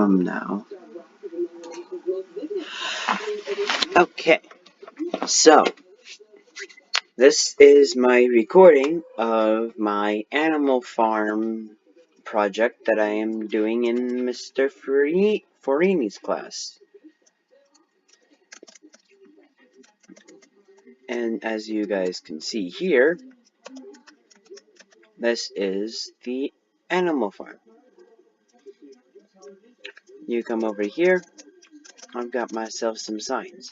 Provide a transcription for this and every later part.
from now. Okay, so this is my recording of my Animal Farm project that I am doing in Mr. Forini's class. And as you guys can see here, this is the Animal Farm. You come over here, I've got myself some signs,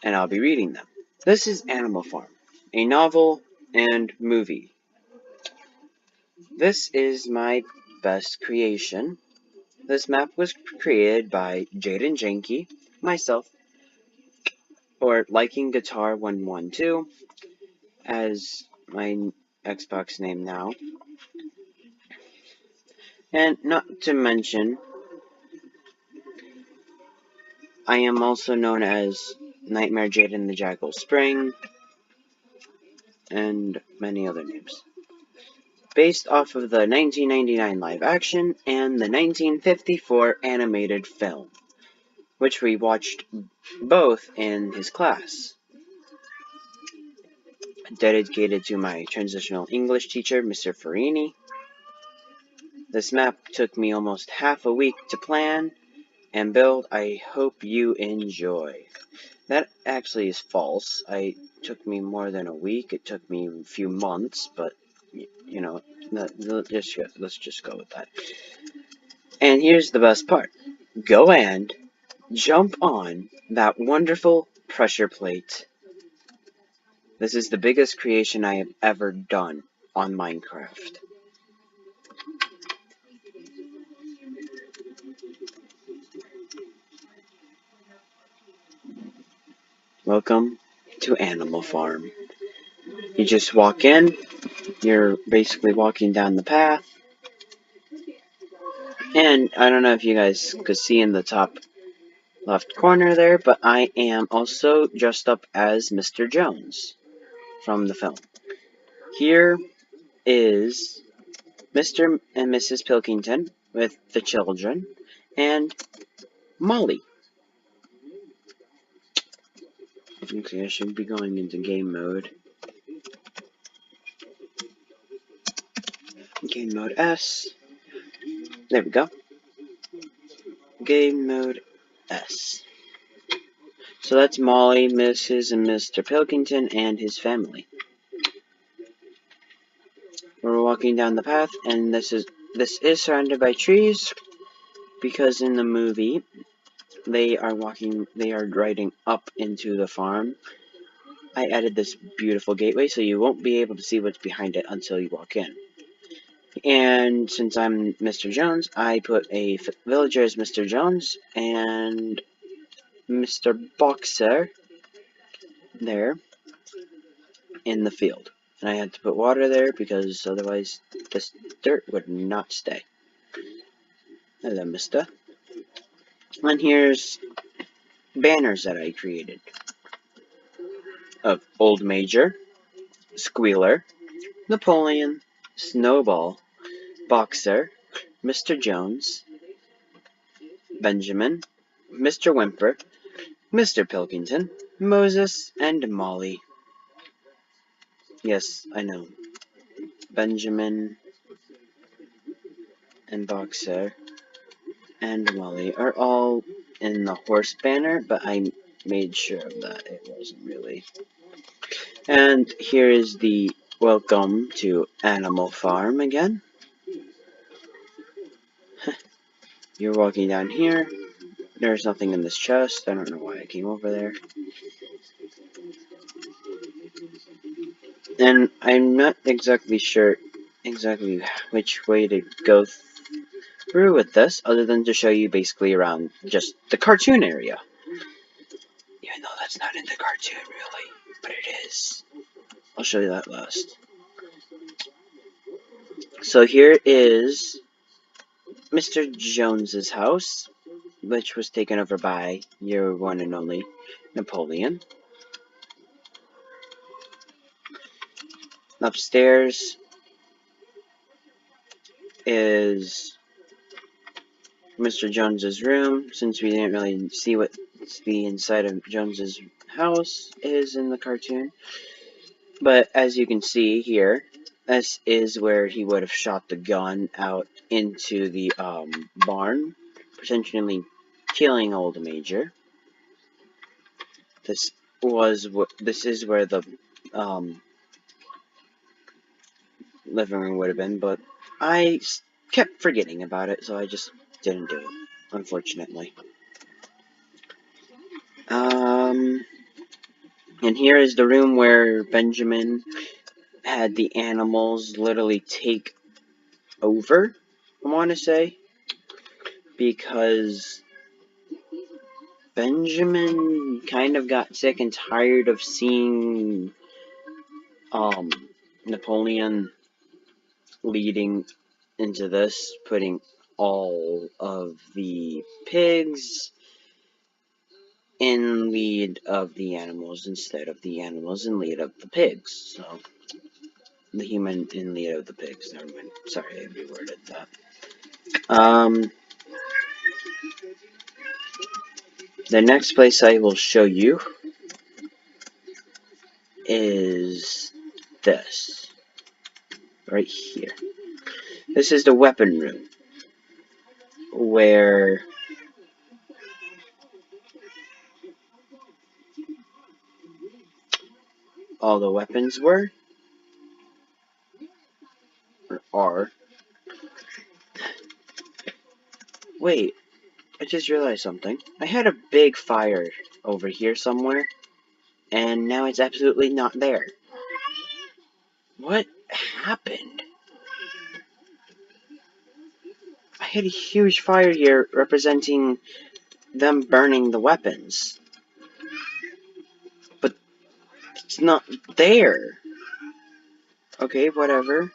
and I'll be reading them. This is Animal Farm, a novel and movie. This is my best creation. This map was created by Jaden Janke, myself, or Liking Guitar 112 as my Xbox name now. And not to mention, I am also known as Nightmare Jaden the Jackal Spring, and many other names. Based off of the 1999 live action and the 1954 animated film, which we watched both in his class. Dedicated to my transitional English teacher, Mr. Farini. This map took me almost half a week to plan and build. I hope you enjoy. That actually is false. It took me more than a week. It took me a few months, but you know, let's just go with that. And here's the best part. Go and jump on that wonderful pressure plate. This is the biggest creation I have ever done on Minecraft. Welcome to Animal Farm. You just walk in, you're basically walking down the path, and I don't know if you guys could see in the top left corner there, but I am also dressed up as Mr. Jones from the film. Here is Mr. and Mrs. Pilkington with the children, and Molly. Okay, I should be going into game mode. Game mode S. There we go. Game mode S. So that's Molly, Mrs. and Mr. Pilkington, and his family. We're walking down the path, and this is surrounded by trees, because in the movie, they are riding up into the farm. I added this beautiful gateway, so you won't be able to see what's behind it until you walk in. And since I'm Mr. Jones, I put a villager as Mr. Jones, and Mr. Boxer there in the field. And I had to put water there because otherwise this dirt would not stay. Hello, mister. And here's banners that I created of Old Major, Squealer, Napoleon, Snowball, Boxer, Mr. Jones, Benjamin, Mr. Whimper, Mr. Pilkington, Moses, and Molly. Yes, I know. Benjamin and Boxer and Molly are all in the horse banner, but I made sure of that. It wasn't really. And here is the welcome to Animal Farm again. You're walking down here. There's nothing in this chest. I don't know why I came over there. And I'm not exactly sure which way to go through with this, other than to show you basically around just the cartoon area. Even though that's not in the cartoon, really, but it is. I'll show you that last. So here is Mr. Jones's house, which was taken over by your one and only Napoleon. Upstairs is Mr. Jones's room, since we didn't really see what the inside of Jones's house is in the cartoon. But as you can see here, this is where he would have shot the gun out into the barn, potentially killing Old Major. This is where the living room would have been, but I kept forgetting about it, so I just didn't do it, unfortunately. And here is the room where Benjamin had the animals literally take over, I want to say, because Benjamin kind of got sick and tired of seeing Napoleon leading into this, putting all of the pigs in lead of the animals instead of the animals in lead of the pigs. So, the human in lead of the pigs. Never mind. Sorry, I reworded that. The next place I will show you is this. Right here. This is the weapon room, where all the weapons were, or are. Wait, I just realized something. I had a big fire over here somewhere, and now it's absolutely not there. What happened? I had a huge fire here representing them burning the weapons. But it's not there. Okay, whatever.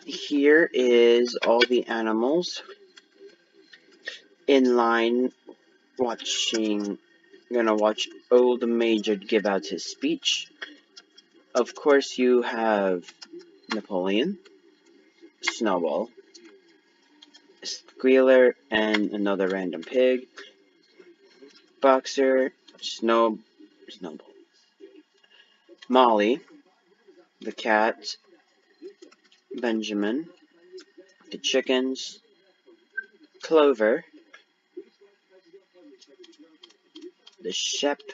Here is all the animals in line gonna watch Old Major give out his speech. Of course, you have Napoleon, Snowball, Squealer, and another random pig, Boxer, Snowball, Molly, the cat, Benjamin, the chickens, Clover, the ships.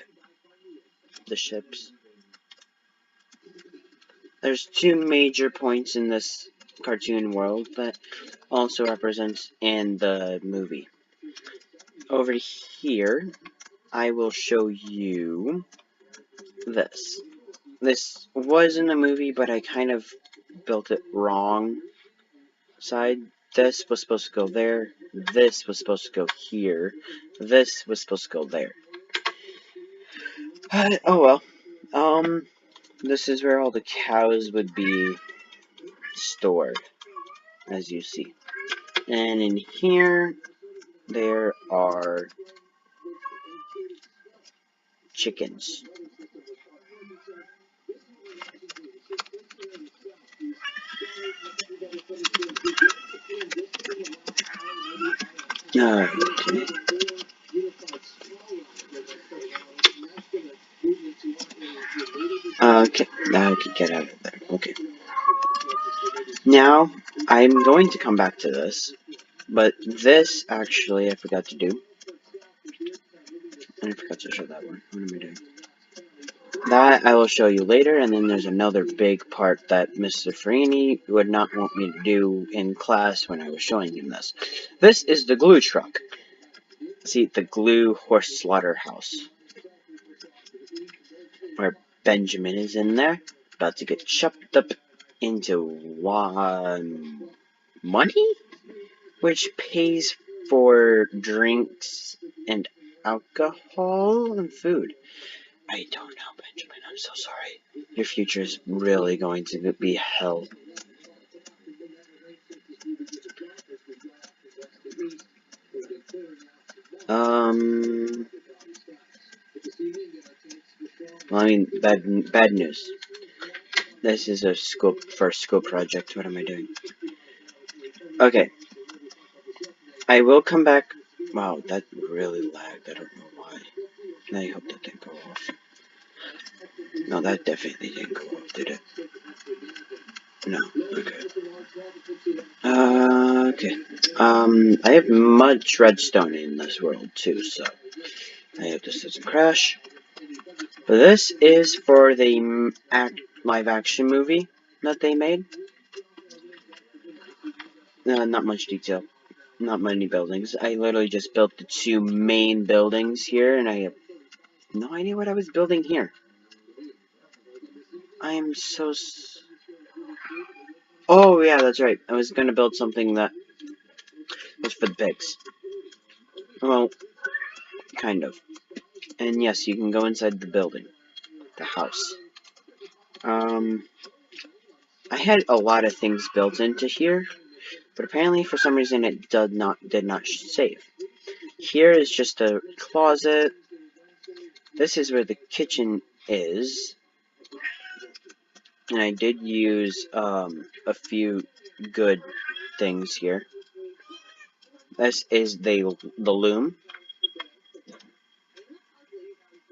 There's two major points in this cartoon world that also represents in the movie. Over here, I will show you this. This was in the movie, but I kind of built it wrong side. This was supposed to go there. This was supposed to go here. This was supposed to go there. Oh well. This is where all the cows would be stored, as you see. And in here, there are chickens. Okay. Okay, now I can get out of there. Okay. Now, I'm going to come back to this, but this, actually, I forgot to do. And I forgot to show that one. What am I doing? That I will show you later, and then there's another big part that Mr. Farini would not want me to do in class when I was showing him this. This is the glue truck. See, the glue horse slaughterhouse. Where Benjamin is in there, about to get chopped up into money? Which pays for drinks and alcohol and food. I don't know, Benjamin. I'm so sorry. Your future is really going to be hell. Well, I mean, bad news. This is a first school project. What am I doing? Okay. I will come back. Wow, that really lagged. I don't know why. I hope that didn't go off. No, that definitely didn't go off, did it? No. Okay. Okay. I have much redstone in this world too, so I hope this doesn't crash. But this is for the live action movie that they made. Not much detail. Not many buildings. I literally just built the two main buildings here, and I have no idea what I was building here. I am so... Oh, yeah, that's right. I was gonna build something that was for the pigs. Well, kind of. And yes, you can go inside the building. The house. I had a lot of things built into here, but apparently for some reason it did not save. Here is just a closet. This is where the kitchen is. And I did use a few good things here. This is the loom,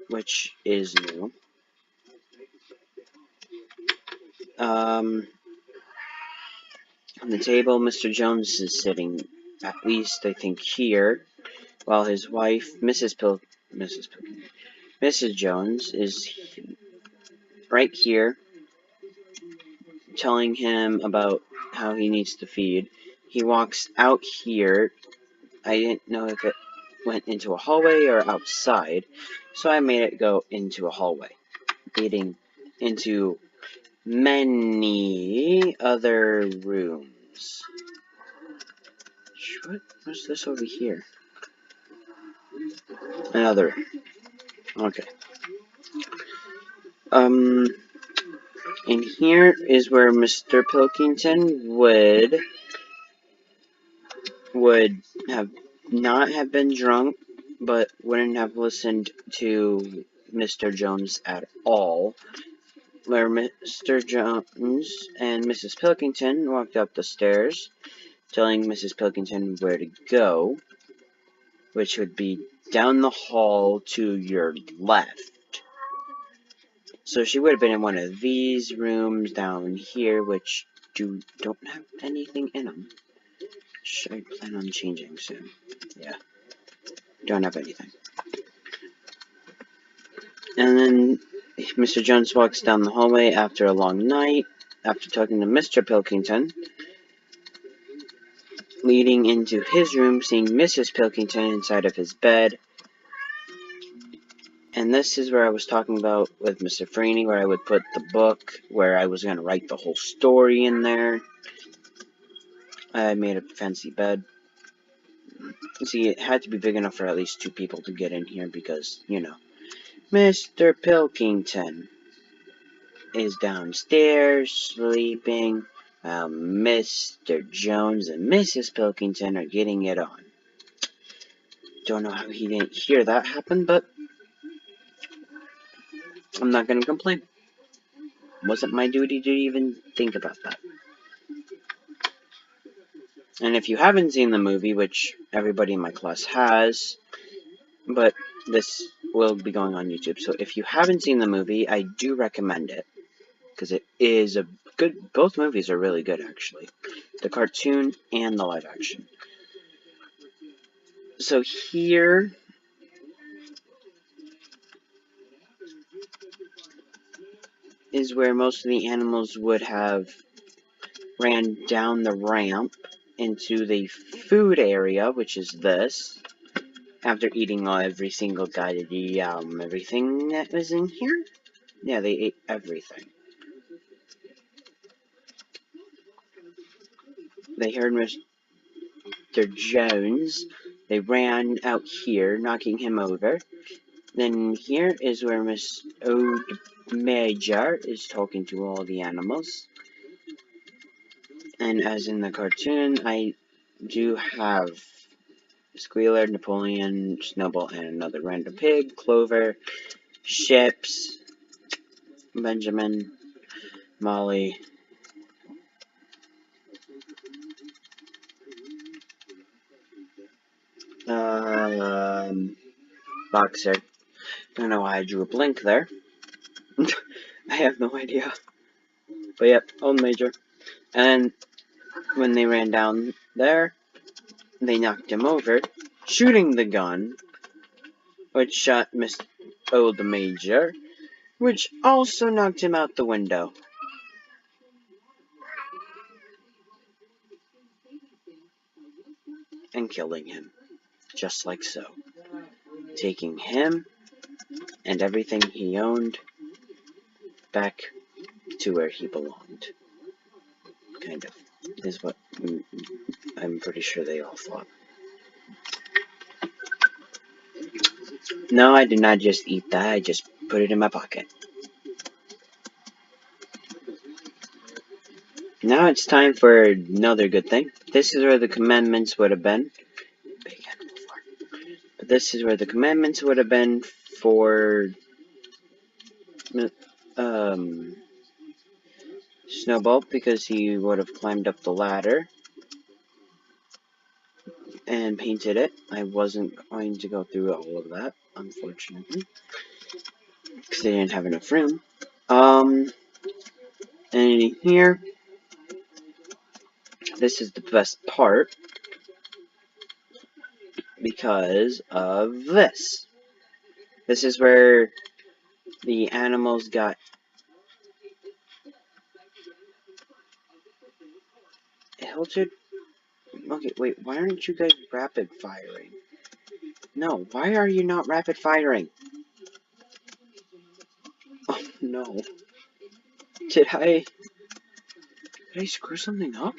which is new. On the table, Mr. Jones is sitting, at least I think here, while his wife, Mrs. Jones, is right here, telling him about how he needs to feed. He walks out here. I didn't know if it went into a hallway or outside, so I made it go into a hallway, leading into many other rooms. What's this over here? Another. Okay. And here is where Mr. Pilkington would have not have been drunk, but wouldn't have listened to Mr. Jones at all. Where Mr. Jones and Mrs. Pilkington walked up the stairs, telling Mrs. Pilkington where to go, which would be down the hall to your left. So she would have been in one of these rooms down here, which don't have anything in them. Which I plan on changing soon. Yeah. Don't have anything. And then Mr. Jones walks down the hallway after a long night, after talking to Mr. Pilkington, leading into his room, seeing Mrs. Pilkington inside of his bed. And this is where I was talking about with Mr. Freeney, where I would put the book, where I was going to write the whole story in there. I made a fancy bed. See, it had to be big enough for at least 2 people to get in here because, you know, Mr. Pilkington is downstairs sleeping while Mr. Jones and Mrs. Pilkington are getting it on. Don't know how he didn't hear that happen, but I'm not going to complain. Wasn't my duty to even think about that. And if you haven't seen the movie, which everybody in my class has, but this will be going on YouTube, so if you haven't seen the movie, I do recommend it, because it is a good, both movies are really good, actually. The cartoon and the live action. So here is where most of the animals would have ran down the ramp into the food area, which is this, after eating every single everything that was in here. Yeah, they ate everything. They heard Mr. Jones. They ran out here, knocking him over. Then here is where Miss Old Major is talking to all the animals. And as in the cartoon, I do have Squealer, Napoleon, Snowball, and another random pig, Clover, Ships, Benjamin, Molly, Boxer. I don't know why I drew a blink there. I have no idea. But yep, Old Major. And when they ran down there, they knocked him over, shooting the gun, which shot Miss Old Major, which also knocked him out the window. And killing him, just like so. Taking him and everything he owned back to where he belonged. Kind of. Is what I'm pretty sure they all thought. No, I did not just eat that, I just put it in my pocket. Now it's time for another good thing. This is where the commandments would have been. Big animal fart. But this is where the commandments would have been for Snowball, because he would have climbed up the ladder and painted it. I wasn't going to go through all of that, unfortunately, because I didn't have enough room. And in here, this is the best part, because of this. This is where the animals got Hilted. Okay, wait, why aren't you guys rapid firing? No, why are you not rapid firing? Oh no. Did I screw something up?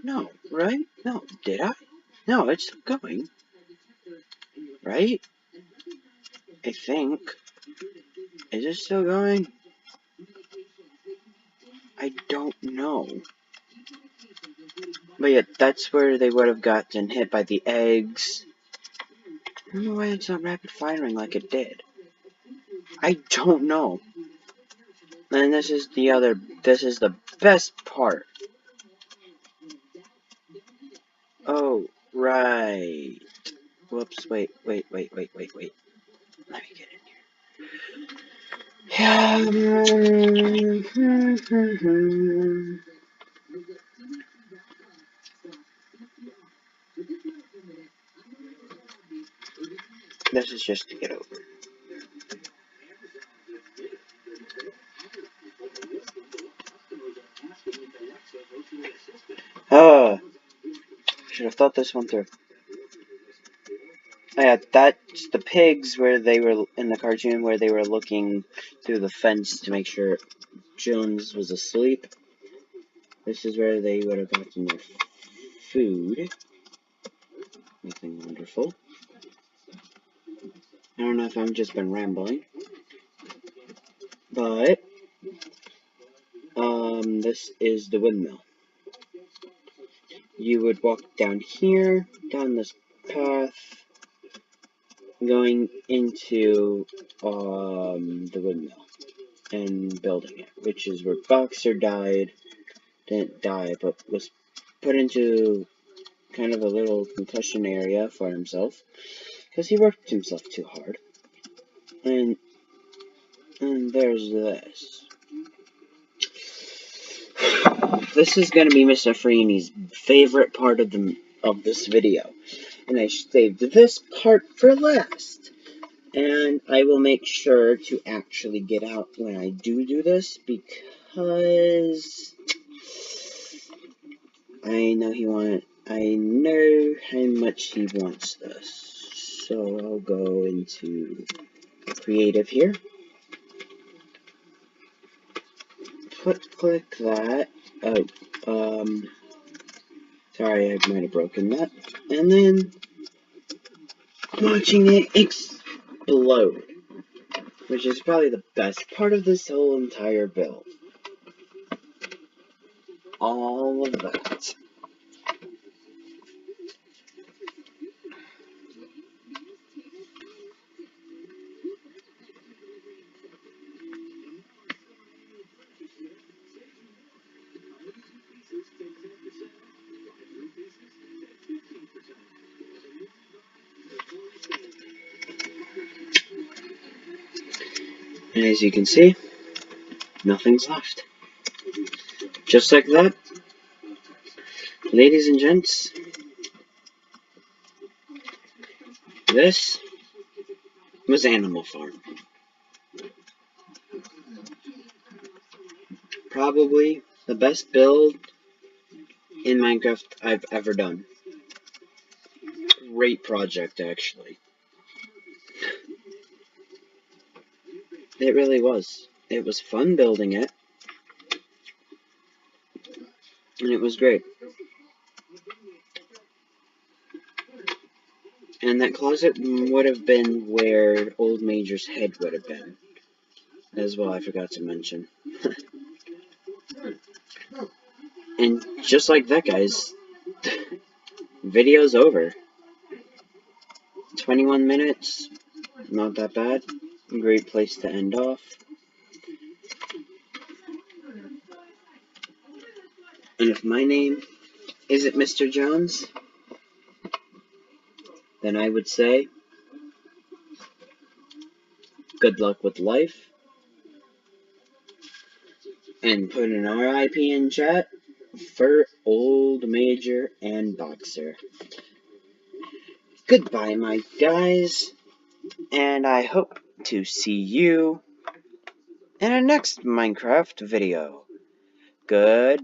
No, right? No, did I? No, it's still going. Right? I think. Is it still going? I don't know. But yeah, that's where they would have gotten hit by the eggs. I don't know why it's not rapid firing like it did. I don't know. And this is the best part. Oh, right. Whoops, wait. Let me get in here. This is just to get over. Should have thought this one through. Oh yeah, that's the pigs where they were in the cartoon where they were looking through the fence to make sure Jones was asleep. This is where they would have gotten their food. Nothing wonderful. I don't know if I've just been rambling. But this is the windmill. You would walk down here, down this path, going into the windmill and building it, which is where Boxer died. Didn't die, but was put into kind of a little concussion area for himself because he worked himself too hard. And there's this. This is going to be Mr. Freeney's favorite part of this video, and I saved this part for last. And I will make sure to actually get out when I do this, because I know how much he wants this. So I'll go into creative here. Click that. Oh, sorry, I might have broken that. And then watching it explode, which is probably the best part of this whole entire build. All of that. And as you can see, nothing's left. Just like that, ladies and gents, this was Animal Farm. Probably the best build in Minecraft I've ever done. Great project, actually. It really was. It was fun building it, and it was great. And that closet would have been where Old Major's head would have been, as well, I forgot to mention. And just like that, guys, video's over. 21 minutes, not that bad. Great place to end off. And if my name isn't Mr. Jones, then I would say, good luck with life. And put an RIP in chat for Old Major and Boxer. Goodbye, my guys, and I hope to see you in our next Minecraft video. Goodbye!